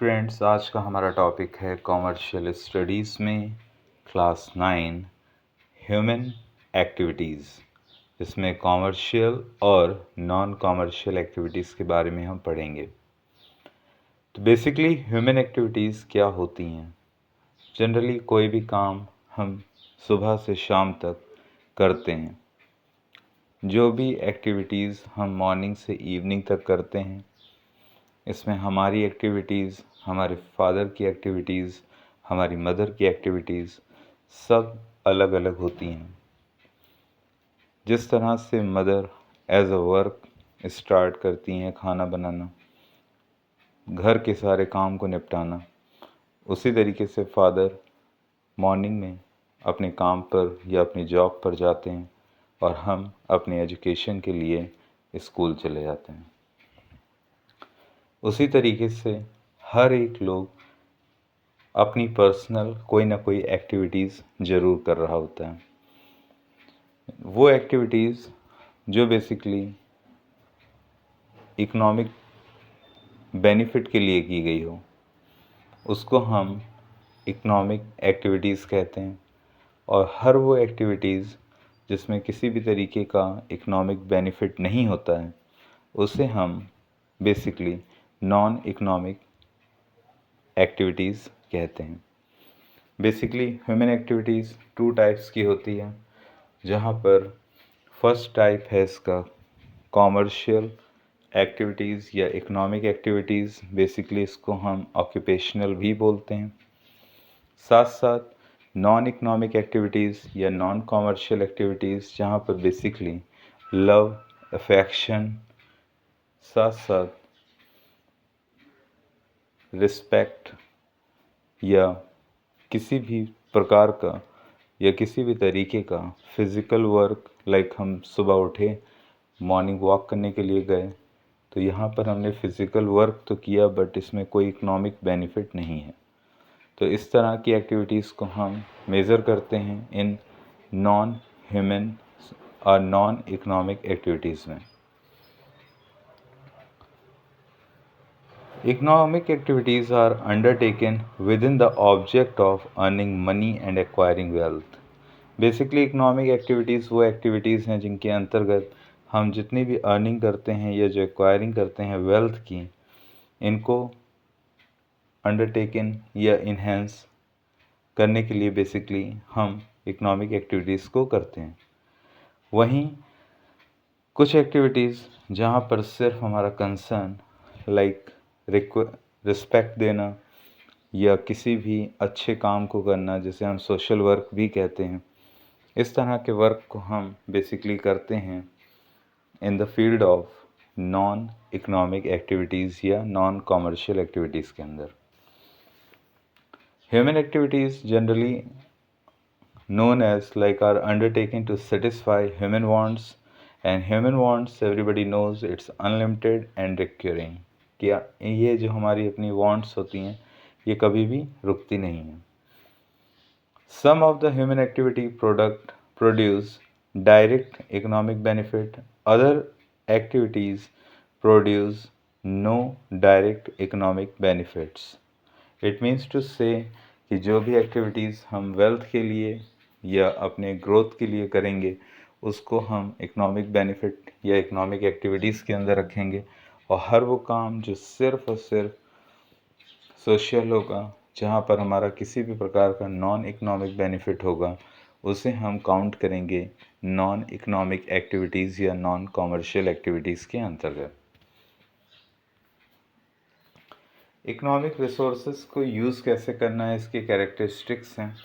Students, आज का हमारा टॉपिक है कॉमर्शियल स्टडीज़ में क्लास 9 ह्यूमन एक्टिविटीज़। इसमें कॉमर्शियल और नॉन कॉमर्शियल एक्टिविटीज़ के बारे में हम पढ़ेंगे। तो बेसिकली ह्यूमन एक्टिविटीज़ क्या होती हैं? जनरली कोई भी काम हम सुबह से शाम तक करते हैं। जो भी एक्टिविटीज़ हम मॉर्निंग से इवनिंग तक करते हैं, इसमें हमारी एक्टिविटीज़, हमारे फादर की एक्टिविटीज़, हमारी मदर की एक्टिविटीज़ सब अलग अलग होती हैं। जिस तरह से mother as a work start करती हैं, खाना बनाना, घर के सारे काम को निपटाना, उसी तरीके से फादर मॉर्निंग में अपने काम पर या अपनी जॉब पर जाते हैं और हम अपने एजुकेशन के लिए स्कूल चले जाते हैं। उसी तरीके से हर एक लोग अपनी पर्सनल कोई ना कोई एक्टिविटीज़ ज़रूर कर रहा होता है। वो एक्टिविटीज़ जो बेसिकली इकोनॉमिक बेनिफिट के लिए की गई हो, उसको हम इकोनॉमिक एक्टिविटीज़ कहते हैं। और हर वो एक्टिविटीज़ जिसमें किसी भी तरीके का इकोनॉमिक बेनिफिट नहीं होता है, उसे हम बेसिकली नॉन इकोनॉमिक एक्टिविटीज़ कहते हैं। बेसिकली ह्यूमन एक्टिविटीज़ 2 टाइप्स की होती है, जहाँ पर फर्स्ट टाइप है इसका कॉमर्शियल एक्टिविटीज़ या इकोनॉमिक एक्टिविटीज़। बेसिकली इसको हम ऑक्यूपेशनल भी बोलते हैं। साथ साथ नॉन इकोनॉमिक एक्टिविटीज़ या नॉन कॉमर्शियल एक्टिविटीज़, जहाँ पर बेसिकली लव, अफेक्शन, साथ साथ रिस्पेक्ट या किसी भी प्रकार का या किसी भी तरीके का फिज़िकल वर्क, लाइक हम सुबह उठे, मॉर्निंग वॉक करने के लिए गए, तो यहाँ पर हमने फ़िज़िकल वर्क तो किया बट इसमें कोई इकोनॉमिक बेनिफिट नहीं है। तो इस तरह की एक्टिविटीज़ को हम मेज़र करते हैं इन नॉन ह्यूमन और नॉन इकोनॉमिक एक्टिविटीज़ में। Economic activities are undertaken within the object of earning money and acquiring wealth. Basically economic activities वो एक्टिविटीज़ हैं जिनके अंतर्गत हम जितनी भी अर्निंग करते हैं या जो एक्वायरिंग करते हैं वेल्थ की, इनको अंडरटेकन या इन्हेंस करने के लिए बेसिकली हम इकोनॉमिक एक्टिविटीज़ को करते हैं। वहीं कुछ एक्टिविटीज़ जहाँ पर सिर्फ हमारा कंसर्न लाइक रिस्पेक्ट देना या किसी भी अच्छे काम को करना, जिसे हम सोशल वर्क भी कहते हैं, इस तरह के वर्क को हम बेसिकली करते हैं in the field of non economic activities या नॉन कॉमर्शियल एक्टिविटीज़ के अंदर। Human activities generally known as like are undertaken to satisfy human wants, and human wants everybody knows it's unlimited and recurring। क्या ये जो हमारी अपनी wants होती हैं, ये कभी भी रुकती नहीं हैं। Some of the human activity produce direct economic benefit, other activities produce no direct economic benefits। It means to say कि जो भी एक्टिविटीज़ हम वेल्थ के लिए या अपने ग्रोथ के लिए करेंगे, उसको हम इकोनॉमिक बेनिफिट या इकोनॉमिक एक्टिविटीज़ के अंदर रखेंगे। और हर वो काम जो सिर्फ़ और सिर्फ सोशल होगा, जहाँ पर हमारा किसी भी प्रकार का नॉन इकोनॉमिक बेनिफिट होगा, उसे हम काउंट करेंगे नॉन इकोनॉमिक एक्टिविटीज़ या नॉन कॉमर्शियल एक्टिविटीज़ के अंतर्गत। इकोनॉमिक रिसोर्सेज को यूज़ कैसे करना है, इसके कैरेक्टरिस्टिक्स हैं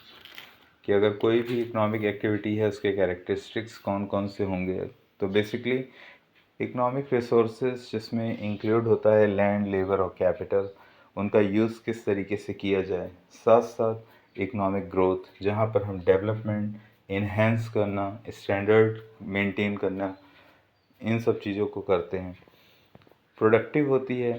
कि अगर कोई भी इकोनॉमिक एक्टिविटी है, उसके कैरेक्टरिस्टिक्स कौन कौन से होंगे। तो बेसिकली इकोनॉमिक रिसोर्सेज जिसमें इंक्लूड होता है लैंड, लेबर और कैपिटल, उनका यूज़ किस तरीके से किया जाए। साथ साथ इकोनॉमिक ग्रोथ, जहाँ पर हम डेवलपमेंट इन्हेंस करना, स्टैंडर्ड मेंटेन करना, इन सब चीज़ों को करते हैं। प्रोडक्टिव होती है,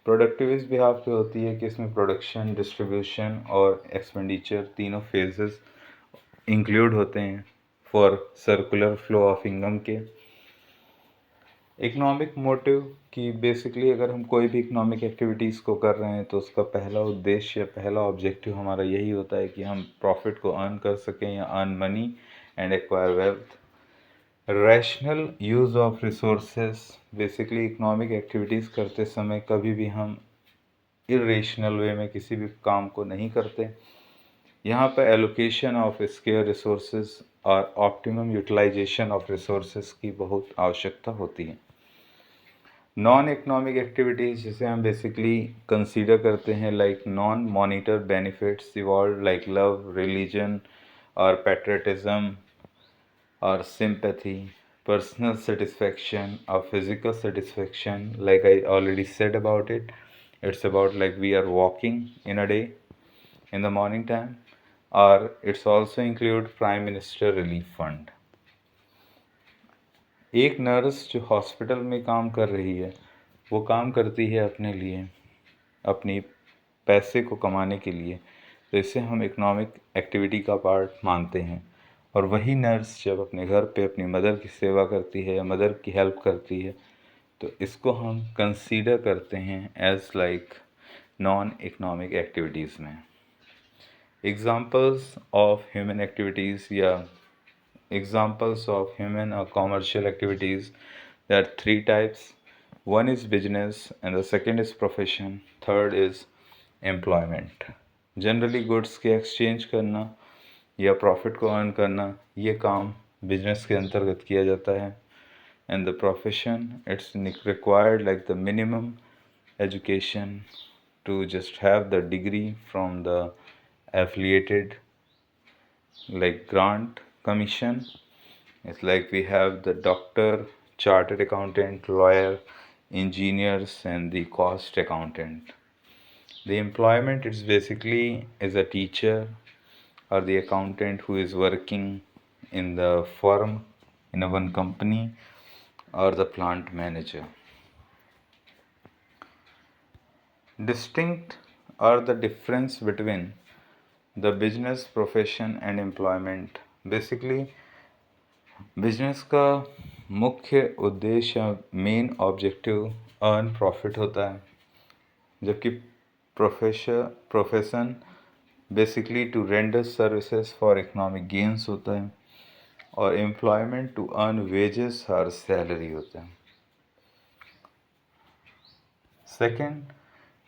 प्रोडक्टिव इस बिहाफ पे होती है कि इसमें प्रोडक्शन, डिस्ट्रीब्यूशन और एक्सपेंडिचर तीनों फेजेस इंक्लूड होते हैं for circular flow of income के। इकोनॉमिक मोटिव कि बेसिकली अगर हम कोई भी इकोनॉमिक एक्टिविटीज़ को कर रहे हैं तो उसका पहला उद्देश्य, पहला ऑब्जेक्टिव हमारा यही होता है कि हम प्रॉफिट को अर्न कर सकें या earn money and acquire wealth. Rational use of resources, basically economic activities करते समय कभी भी हम इरेशनल वे में किसी भी काम को नहीं करते। यहाँ पर एलोकेशन ऑफ स्केयर रिसोर्सेज और ऑप्टिमम यूटिलाइजेशन ऑफ रिसोर्सेज की बहुत आवश्यकता होती है। नॉन इकोनॉमिक एक्टिविटीज़ जिसे हम बेसिकली कंसीडर करते हैं like non monitor benefits evolve like love, religion और पैट्रियटिज्म और sympathy, personal satisfaction or physical satisfaction, like I already said about it. It's about like we are walking in a day in the morning time, or it's also include Prime Minister Relief Fund. एक nurse जो hospital में काम कर रही है वो काम करती है अपने लिए, अपनी पैसे को कमाने के लिए, तो इसे हम इकोनॉमिक एक्टिविटी का पार्ट मानते हैं। और वही नर्स जब अपने घर पे अपनी मदर की सेवा करती है या मदर की हेल्प करती है तो इसको हम कंसीडर करते हैं as like non economic activities में। एग्जांपल्स ऑफ ह्यूमन एक्टिविटीज़ या examples of human or commercial activities, there are three types. One is business and the second is profession, third is employment. Generally goods के exchange करना या profit को earn करना ये काम business के अंतर्गत किया जाता है। And the profession, it's required like the minimum education to just have the degree from the affiliated like grant commission. It's like we have the doctor, chartered accountant, lawyer, engineers and the cost accountant. The employment is basically is a teacher or the accountant who is working in the firm in a one company or the plant manager. Distinct are the difference between the business, profession and employment. Basically business का मुख्य उद्देश्य main objective earn profit होता है, जबकि profession basically to render services for economic gains होता है और employment to earn wages और सैलरी होता है। सेकंड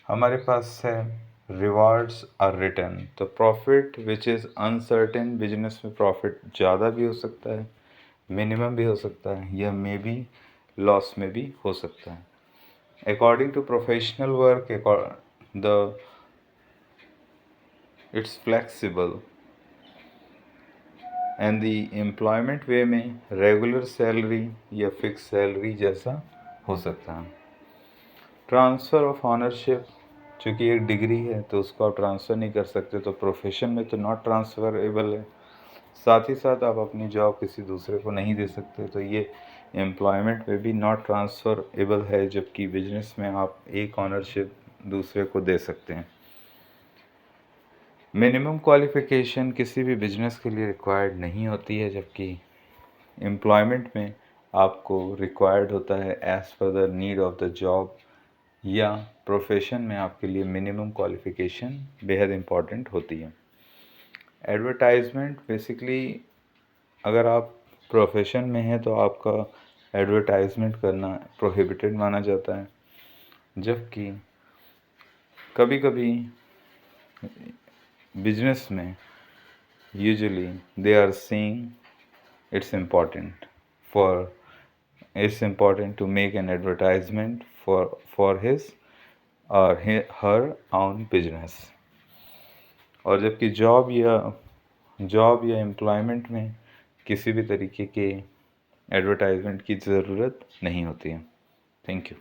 हमारे पास है रिवार्ड्स और रिटर्न। तो profit which is uncertain, business में प्रॉफिट ज़्यादा भी हो सकता है, मिनिमम भी हो सकता है, यह मे बी लॉस में भी हो सकता है। According to professional work the it's flexible and the employment way में रेगुलर सैलरी या फिक्स सैलरी जैसा हो सकता है। ट्रांसफ़र ऑफ ऑनरशिप, चूँकि एक डिग्री है तो उसको आप ट्रांसफ़र नहीं कर सकते, तो प्रोफेशन में तो नॉट ट्रांसफ़रेबल है। साथ ही साथ आप अपनी जॉब किसी दूसरे को नहीं दे सकते, तो ये एम्प्लॉयमेंट में भी नॉट ट्रांसफ़रेबल है, जबकि बिजनेस में आप एक ऑनरशिप दूसरे को दे सकते हैं। मिनिमम क्वालिफ़िकेशन किसी भी बिजनेस के लिए रिक्वायर्ड नहीं होती है, जबकि एम्प्लॉयमेंट में आपको रिक्वायर्ड होता है as per the need of the job, या प्रोफेशन में आपके लिए मिनिमम क्वालिफ़िकेशन बेहद इम्पॉर्टेंट होती है। एडवर्टाइजमेंट बेसिकली अगर आप प्रोफेशन में हैं तो आपका एडवर्टाइजमेंट करना प्रोहिबिटेड माना जाता है, जबकि कभी कभी बिजनेस में usually they are saying it's important to make an advertisement for his or her own business. और जबकि जॉब या एम्प्लॉयमेंट में किसी भी तरीके के एडवर्टाइजमेंट की ज़रूरत नहीं होती है। Thank you.